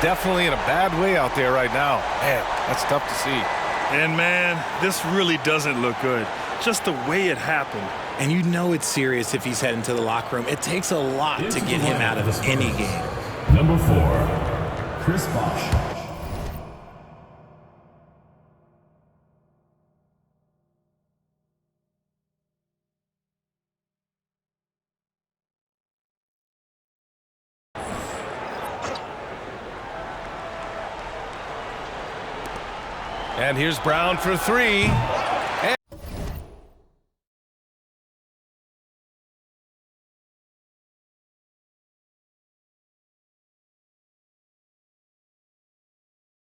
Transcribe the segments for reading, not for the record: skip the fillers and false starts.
definitely in a bad way out there right now. Man, that's tough to see. And, man, this really doesn't look good. Just the way it happened. And you know it's serious if he's heading to the locker room. It takes a lot to get him out of any game. Number 4, Chris Bosh. And here's Brown for 3.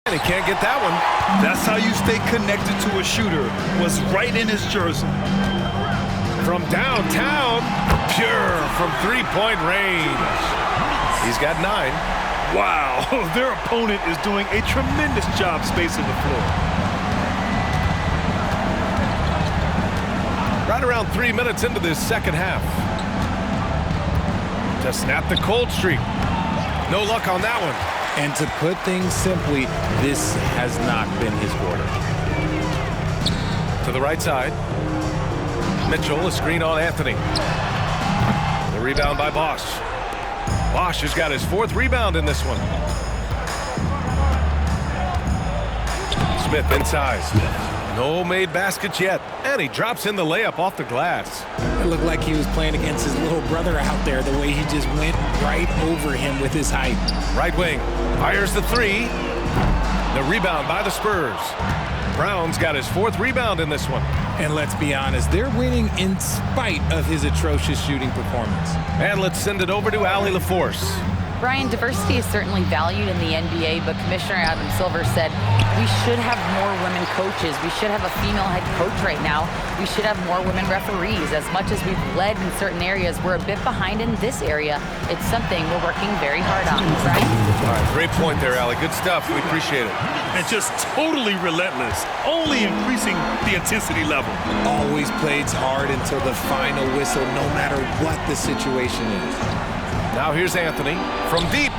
And he can't get that one. That's how you stay connected to a shooter. Was right in his jersey. From downtown, pure from three-point range. He's got 9. Wow, their opponent is doing a tremendous job spacing the floor. Right around 3 minutes into this second half. To snap the cold streak. No luck on that one. And to put things simply, this has not been his quarter. To the right side. Mitchell, a screen on Anthony. The rebound by Bosch. Bosch has got his 4th rebound in this one. Smith inside. No made baskets yet. And he drops in the layup off the glass. It looked like he was playing against his little brother out there, the way he just went right over him with his height. Right wing. Fires the 3. The rebound by the Spurs. Brown's got his 4th rebound in this one. And let's be honest, they're winning in spite of his atrocious shooting performance. And let's send it over to Allie LaForce. Brian, diversity is certainly valued in the NBA, but Commissioner Adam Silver said we should have more women coaches. We should have a female head coach right now. We should have more women referees. As much as we've led in certain areas, we're a bit behind in this area. It's something we're working very hard on, right? All right, great point there, Allie. Good stuff. We appreciate it. And just totally relentless, only increasing the intensity level. Always plays hard until the final whistle, no matter what the situation is. Now here's Anthony from deep.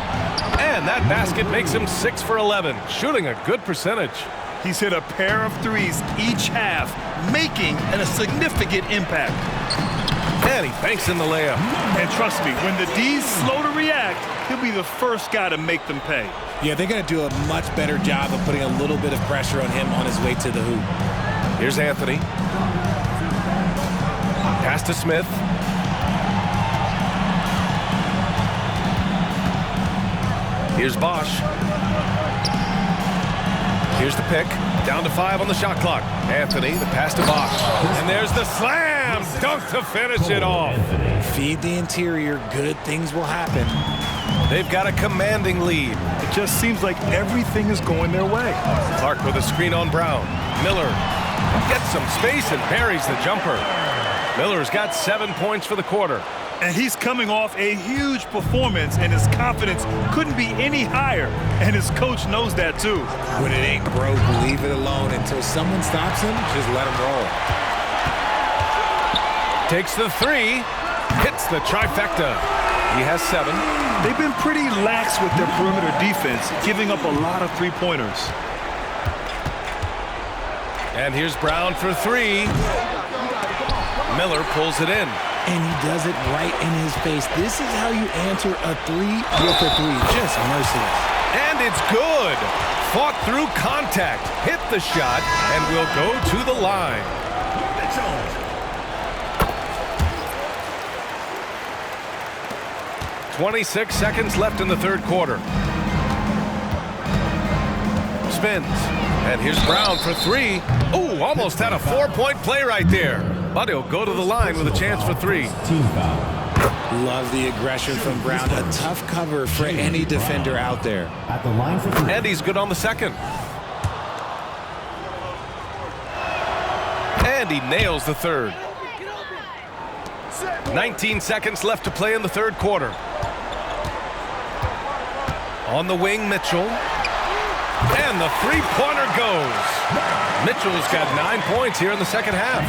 And that basket makes him 6 for 11, shooting a good percentage. He's hit a pair of threes each half, making a significant impact. And he banks in the layup. And trust me, when the D's slow to react, he'll be the first guy to make them pay. Yeah, they're going to do a much better job of putting a little bit of pressure on him on his way to the hoop. Here's Anthony. Pass to Smith. Here's Bosch. Here's the pick. Down to 5 on the shot clock. Anthony, the pass to Bosch. And there's the slam. Dunk to finish it off. Feed the interior. Good things will happen. They've got a commanding lead. It just seems like everything is going their way. Clark with a screen on Brown. Miller gets some space and buries the jumper. Miller's got 7 points for the quarter. And he's coming off a huge performance, and his confidence couldn't be any higher. And his coach knows that, too. When it ain't broke, leave it alone. Until someone stops him, just let him roll. Takes the 3. Hits the trifecta. He has 7. They've been pretty lax with their perimeter defense, giving up a lot of three-pointers. And here's Brown for 3. Miller pulls it in. And he does it right in his face. This is how you answer a 3 with a 3. Just merciless. And it's good. Fought through contact. Hit the shot and will go to the line. 26 seconds left in the third quarter. Spins. And here's Brown for 3. Ooh, almost had a 4-point play right there. But he'll go to the line with a chance for 3. Love the aggression from Brown. A tough cover for any defender out there. At the line for 3. And he's good on the second. And he nails the third. 19 seconds left to play in the third quarter. On the wing, Mitchell. And the three-pointer goes. Mitchell's got 9 points here in the second half.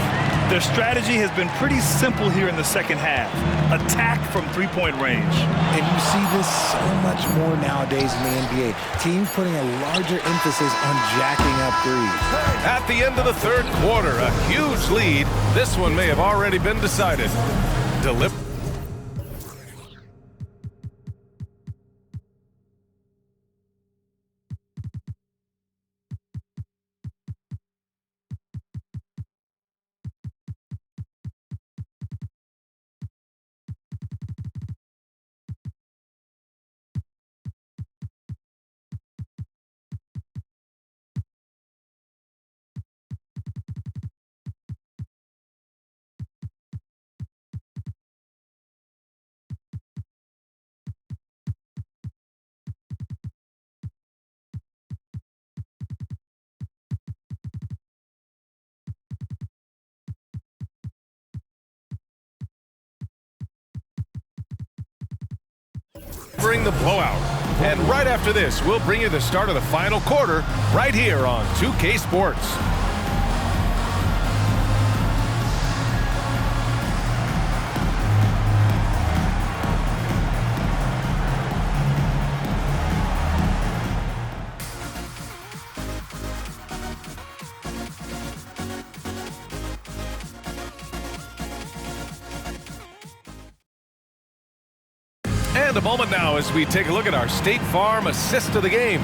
Their strategy has been pretty simple here in the second half. Attack from three-point range. And you see this so much more nowadays in the NBA. Teams putting a larger emphasis on jacking up threes. At the end of the third quarter, a huge lead. This one may have already been decided. Bring the blowout. And right after this, we'll bring you the start of the final quarter right here on 2K Sports. And a moment now as we take a look at our State Farm assist of the game.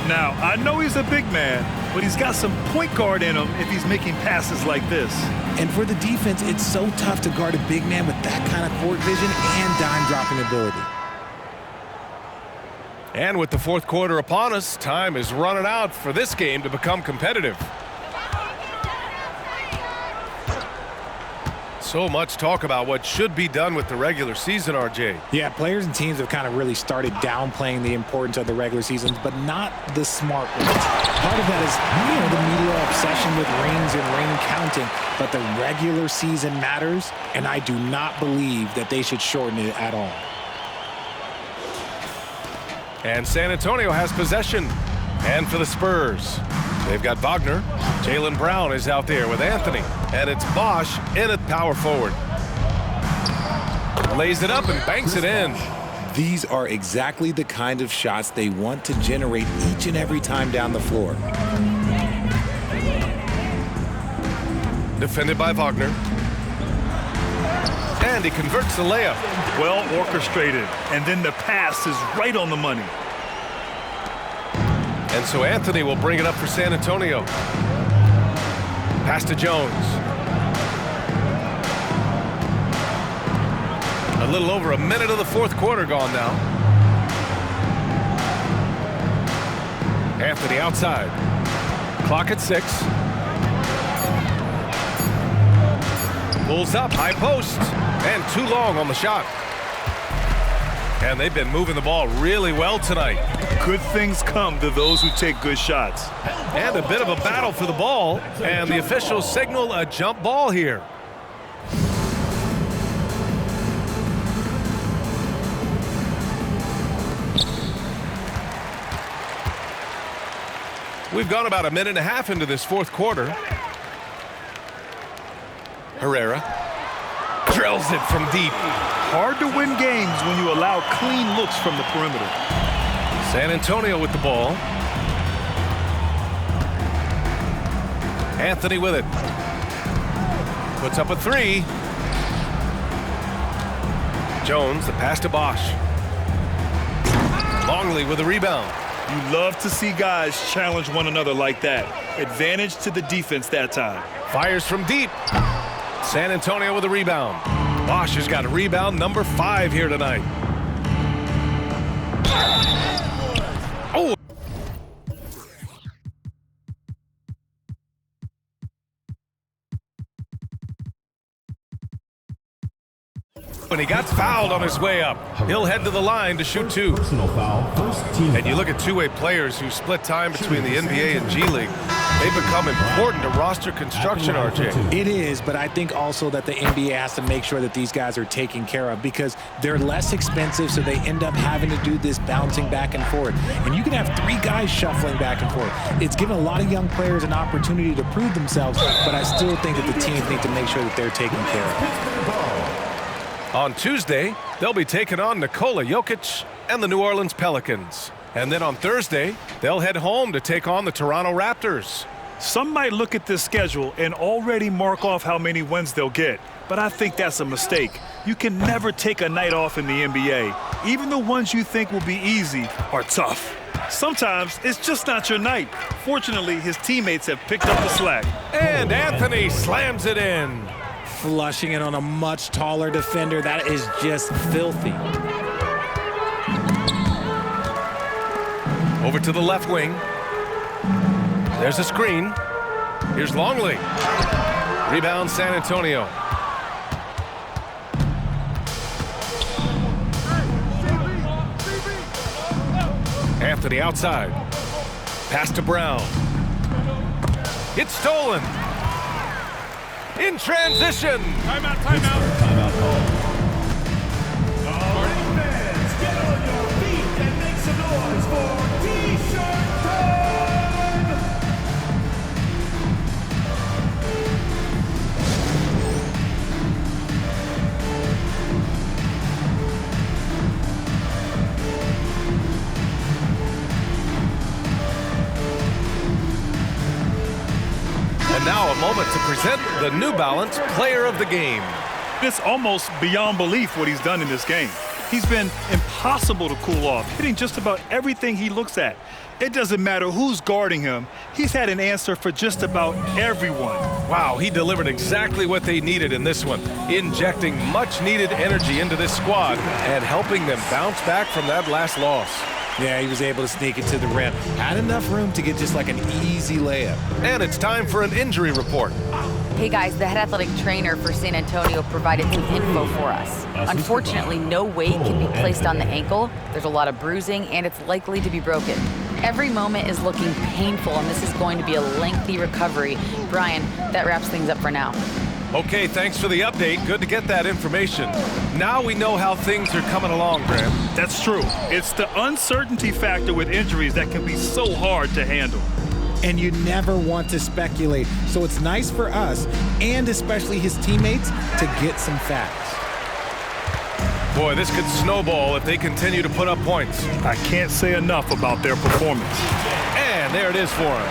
Now, I know he's a big man, but he's got some point guard in him if he's making passes like this. And for the defense, it's so tough to guard a big man with that kind of court vision and dime-dropping ability. And with the fourth quarter upon us, time is running out for this game to become competitive. So much talk about what should be done with the regular season, RJ. Yeah, players and teams have kind of really started downplaying the importance of the regular seasons, but not the smart ones. Part of that is, the media obsession with rings and ring counting, but the regular season matters, and I do not believe that they should shorten it at all. And San Antonio has possession. And for the Spurs, they've got Wagner. Jaylen Brown is out there with Anthony. And it's Bosch in at power forward. Lays it up and banks it in. These are exactly the kind of shots they want to generate each and every time down the floor. Defended by Wagner. And he converts the layup. Well orchestrated. And then the pass is right on the money. And so Anthony will bring it up for San Antonio. Pass to Jones. A little over a minute of the fourth quarter gone now. Anthony outside. Clock at 6. Pulls up, high post, and too long on the shot. And they've been moving the ball really well tonight. Good things come to those who take good shots. And a bit of a battle for the ball, and the officials signal a jump ball here. We've gone about a minute and a half into this fourth quarter. Herrera drills it from deep. Hard to win games when you allow clean looks from the perimeter. San Antonio with the ball. Anthony with it. Puts up a 3. Jones, the pass to Bosch. Longley with a rebound. You love to see guys challenge one another like that. Advantage to the defense that time. Fires from deep. San Antonio with a rebound. Bosch has got a rebound number 5 here tonight. Oh! and he got fouled on his way up. He'll head to the line to shoot 2. Personal foul, first team And you foul. look at two-way players who split time between the NBA and G League. They've become important to roster construction, RJ. It is, but I think also that the NBA has to make sure that these guys are taken care of because they're less expensive, so they end up having to do this bouncing back and forth. And you can have 3 guys shuffling back and forth. It's given a lot of young players an opportunity to prove themselves, but I still think that the teams need to make sure that they're taken care of. On Tuesday, they'll be taking on Nikola Jokic and the New Orleans Pelicans. And then on Thursday, they'll head home to take on the Toronto Raptors. Some might look at this schedule and already mark off how many wins they'll get, but I think that's a mistake. You can never take a night off in the NBA. Even the ones you think will be easy are tough. Sometimes it's just not your night. Fortunately, his teammates have picked up the slack. And Anthony slams it in. Flushing it on a much taller defender. That is just filthy. Over to the left wing. There's a screen. Here's Longley. Rebound San Antonio. Anthony outside. Pass to Brown. It's stolen. In transition. Timeout, timeout. Timeout call. Fans, get on your feet and make some noise for T-shirt time! And now a moment to present the New Balance Player of the Game. It's almost beyond belief what he's done in this game. He's been impossible to cool off, hitting just about everything he looks at. It doesn't matter who's guarding him. He's had an answer for just about everyone. Wow, he delivered exactly what they needed in this one, injecting much-needed energy into this squad and helping them bounce back from that last loss. Yeah, he was able to sneak it to the rim. Had enough room to get just like an easy layup. And it's time for an injury report. Hey guys, the head athletic trainer for San Antonio provided some info for us. Unfortunately, no weight can be placed on the ankle. There's a lot of bruising, and it's likely to be broken. Every moment is looking painful, and this is going to be a lengthy recovery. Brian, that wraps things up for now. Okay, thanks for the update. Good to get that information. Now we know how things are coming along, Graham. That's true. It's the uncertainty factor with injuries that can be so hard to handle. And you never want to speculate. So it's nice for us, and especially his teammates, to get some facts. Boy, this could snowball if they continue to put up points. I can't say enough about their performance. And there it is for him.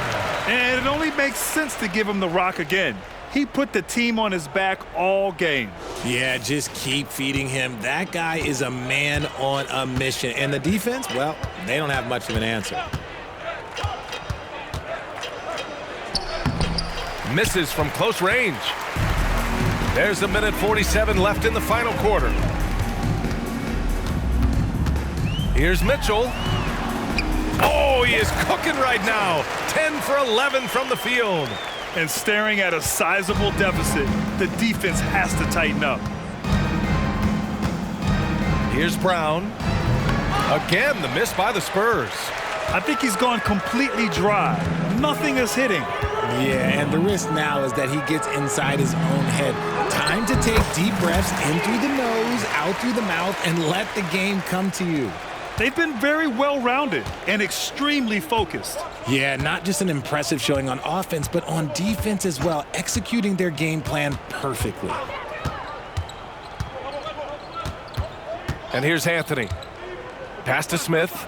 And it only makes sense to give him the rock again. He put the team on his back all game. Yeah, just keep feeding him. That guy is a man on a mission. And the defense, well, they don't have much of an answer. Misses from close range. There's a minute 47 left in the final quarter. Here's Mitchell. Oh, he is cooking right now. 10 for 11 from the field. And staring at a sizable deficit, the defense has to tighten up. Here's Brown. Again, the miss by the Spurs. I think he's gone completely dry. Nothing is hitting. Yeah, and the risk now is that he gets inside his own head. Time to take deep breaths in through the nose, out through the mouth, and let the game come to you. They've been very well-rounded and extremely focused. Yeah, not just an impressive showing on offense, but on defense as well, executing their game plan perfectly. And here's Anthony. Pass to Smith.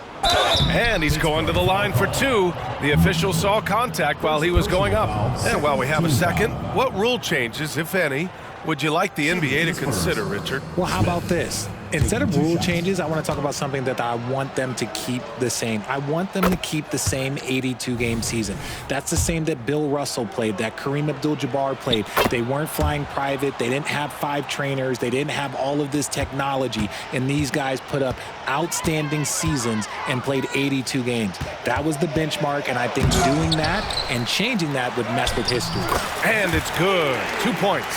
And he's going to the line for 2. The official saw contact while he was going up. And while we have a second, what rule changes, if any, would you like the NBA to consider, Richard? Well, how about this? Instead of rule changes, I want to talk about something that I want them to keep the same. I want them to keep the same 82-game season. That's the same that Bill Russell played, that Kareem Abdul-Jabbar played. They weren't flying private. They didn't have 5 trainers. They didn't have all of this technology. And these guys put up outstanding seasons and played 82 games. That was the benchmark, and I think doing that and changing that would mess with history. And it's good. 2 points.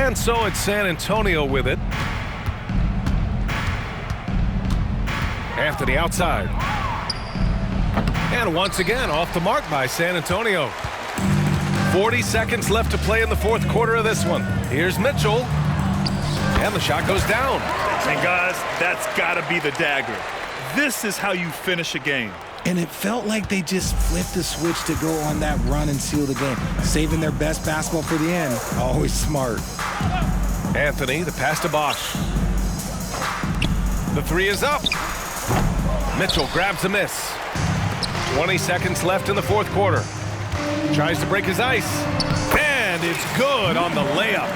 And so it's San Antonio with it. Anthony outside. And once again, off the mark by San Antonio. 40 seconds left to play in the fourth quarter of this one. Here's Mitchell. And the shot goes down. And guys, that's got to be the dagger. This is how you finish a game. And it felt like they just flipped the switch to go on that run and seal the game. Saving their best basketball for the end. Always smart. Anthony, the pass to Bosch. The three is up. Mitchell grabs a miss. 20 seconds left in the fourth quarter. Tries to break his ice. And it's good on the layup.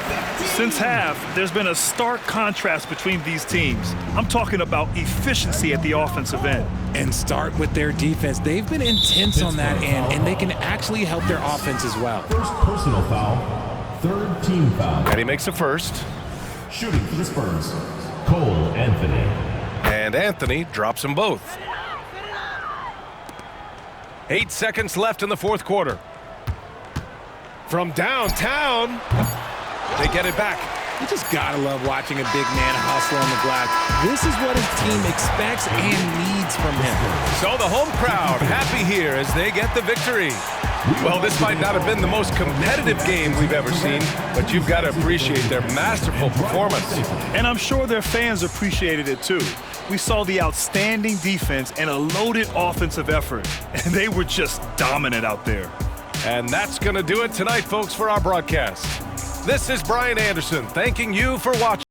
Since half, there's been a stark contrast between these teams. I'm talking about efficiency at the offensive end. And start with their defense. They've been intense on that end, and they can actually help their offense as well. First personal foul, third team foul. And he makes a first. Shooting for the Spurs, Cole Anthony. And Anthony drops them both. 8 seconds left in the fourth quarter. From downtown, they get it back. You just gotta love watching a big man hustle on the glass. This is what his team expects and needs from him. So the home crowd happy here as they get the victory. Well, this might not have been the most competitive game we've ever seen, but you've got to appreciate their masterful performance. And I'm sure their fans appreciated it too. We saw the outstanding defense and a loaded offensive effort, and they were just dominant out there. And that's going to do it tonight, folks, for our broadcast. This is Brian Anderson thanking you for watching.